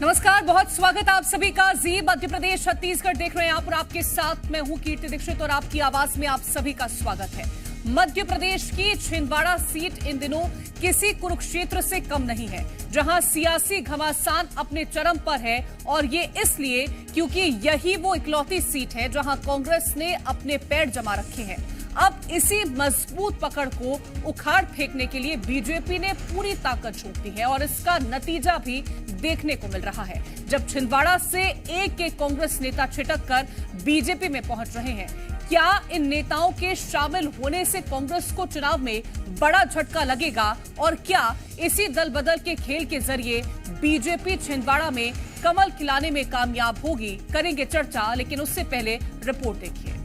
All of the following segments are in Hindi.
नमस्कार, बहुत स्वागत आप सभी का। जी मध्य प्रदेश छत्तीसगढ़ देख रहे हैं आप और आपके साथ मैं हूं कीर्ति दीक्षित और आपकी आवाज में आप सभी का स्वागत है। मध्य प्रदेश की छिंदवाड़ा सीट इन दिनों किसी कुरुक्षेत्र से कम नहीं है, जहां सियासी घमासान अपने चरम पर है और ये इसलिए क्योंकि यही वो इकलौती सीट है जहां कांग्रेस ने अपने पैर जमा रखे हैं। अब इसी मजबूत पकड़ को उखाड़ फेंकने के लिए बीजेपी ने पूरी ताकत झोंक दी है और इसका नतीजा भी देखने को मिल रहा है, जब छिंदवाड़ा से एक कांग्रेस नेता छिटक कर बीजेपी में पहुंच रहे हैं। क्या इन नेताओं के शामिल होने से कांग्रेस को चुनाव में बड़ा झटका लगेगा और क्या इसी दल बदल के खेल के जरिए बीजेपी छिंदवाड़ा में कमल खिलाने में कामयाब होगी? करेंगे चर्चा, लेकिन उससे पहले रिपोर्ट देखिए।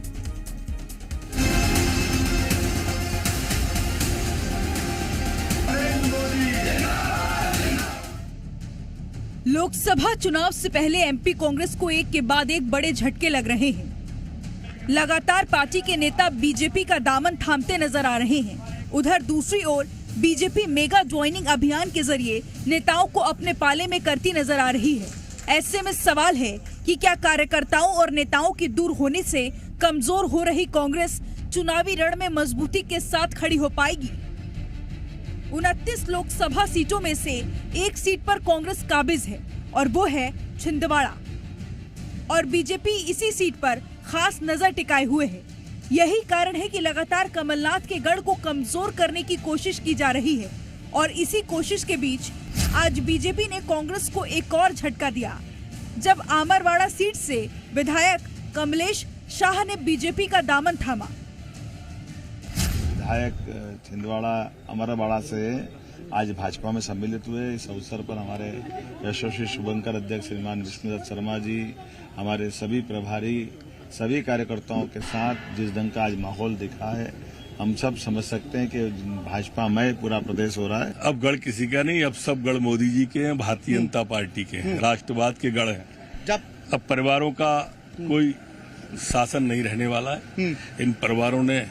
लोकसभा चुनाव से पहले एमपी कांग्रेस को एक के बाद एक बड़े झटके लग रहे हैं। लगातार पार्टी के नेता बीजेपी का दामन थामते नजर आ रहे हैं। उधर दूसरी ओर बीजेपी मेगा ज्वाइनिंग अभियान के जरिए नेताओं को अपने पाले में करती नजर आ रही है। ऐसे में सवाल है कि क्या कार्यकर्ताओं और नेताओं की दूर होने से कमजोर हो रही कांग्रेस चुनावी रण में मजबूती के साथ खड़ी हो पाएगी? 29 लोकसभा सीटों में से एक सीट पर कांग्रेस काबिज है और वो है छिंदवाड़ा, और बीजेपी इसी सीट पर खास नजर टिकाए हुए है। यही कारण है कि लगातार कमलनाथ के गढ़ को कमजोर करने की कोशिश की जा रही है और इसी कोशिश के बीच आज बीजेपी ने कांग्रेस को एक और झटका दिया, जब आमरवाड़ा सीट से विधायक कमलेश शाह ने बीजेपी का दामन थामा। विधायक छिंदवाड़ा अमरवाड़ा से आज भाजपा में सम्मिलित हुए। इस अवसर पर हमारे यशस्वी शुभंकर अध्यक्ष श्रीमान विष्णुदत्त शर्मा जी, हमारे सभी प्रभारी, सभी कार्यकर्ताओं के साथ जिस ढंग का आज माहौल दिखा है, हम सब समझ सकते हैं कि भाजपा में पूरा प्रदेश हो रहा है। अब गढ़ किसी का नहीं, अब सब गढ़ मोदी जी के हैं, भारतीय जनता पार्टी के हैं, राष्ट्रवाद के गढ़ हैं। जब अब परिवारों का कोई शासन नहीं रहने वाला है। इन परिवारों ने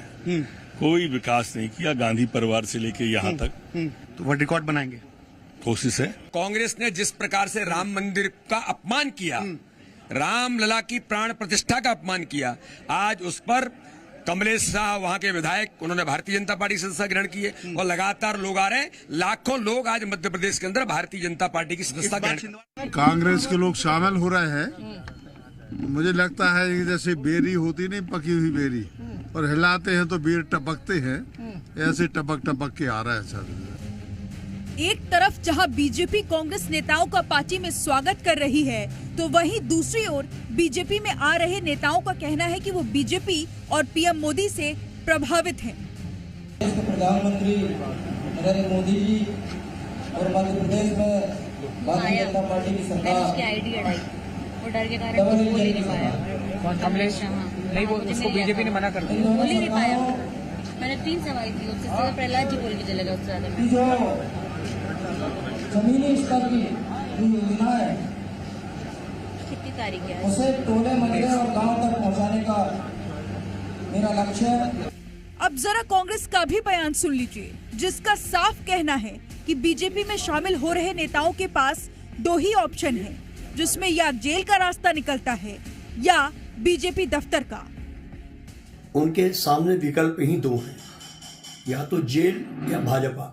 कोई विकास नहीं किया, गांधी परिवार से लेके यहाँ तक। तो वो रिकॉर्ड बनाएंगे, कोशिश है। कांग्रेस ने जिस प्रकार से राम मंदिर का अपमान किया, राम लला की प्राण प्रतिष्ठा का अपमान किया, आज उस पर कमलेश शाह वहां के विधायक, उन्होंने भारतीय जनता पार्टी सदस्यता ग्रहण की है और लगातार लोग आ रहे हैं। लाखों लोग आज मध्य प्रदेश के अंदर भारतीय जनता पार्टी की सदस्यता ग्रहण। कांग्रेस के लोग शामिल हो रहे हैं। मुझे लगता है कि जैसे बेरी होती नहीं, पकी हुई बेरी, और हिलाते हैं तो बेर टपकते हैं, ऐसे टपक टपक के आ रहा है सर। एक तरफ जहां बीजेपी कांग्रेस नेताओं का पार्टी में स्वागत कर रही है, तो वहीं दूसरी ओर बीजेपी में आ रहे नेताओं का कहना है कि वो बीजेपी और पीएम मोदी से प्रभावित हैं। प्रधानमंत्री नरेंद्र मोदी जी और मध्य प्रदेश में भारतीय जनता पार्टी की सरकार, वो डर के कारण बोल ही नहीं पाया। कमलेश नहीं, वो उसको बीजेपी ने मना कर दिया, बोल ही नहीं पाया। मैंने 3 सवाल की, उससे ज्यादा प्रहलाद जी बोल के चले गए। उससे ज्यादा जमीनी स्तर की योजना है, कितनी तारीख है, उसे टोले मोहल्ले और गांव तक पहुंचाने का मेरा लक्ष्य है। अब जरा कांग्रेस का भी बयान सुन लीजिए, जिसका साफ कहना है कि बीजेपी में शामिल हो रहे नेताओं के पास 2 ही ऑप्शन है, जिसमें या जेल का रास्ता निकलता है या बीजेपी दफ्तर का। उनके सामने विकल्प ही 2 हैं, या तो जेल या भाजपा।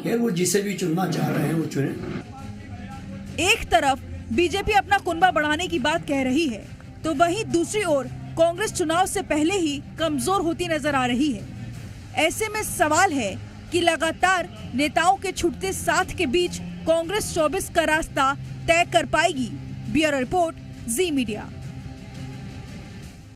खैर, वो जिसे भी चुनना चाह रहे हैं वो चुने। एक तरफ बीजेपी अपना कुनबा बढ़ाने की बात कह रही है, तो वहीं दूसरी ओर कांग्रेस चुनाव से पहले ही कमजोर होती नजर आ रही है। ऐसे में सवाल है कि लगातार नेताओं के छूटते साथ के बीच कांग्रेस 24 का रास्ता तय कर पाएगी। ब्यूरो रिपोर्ट, जी मीडिया।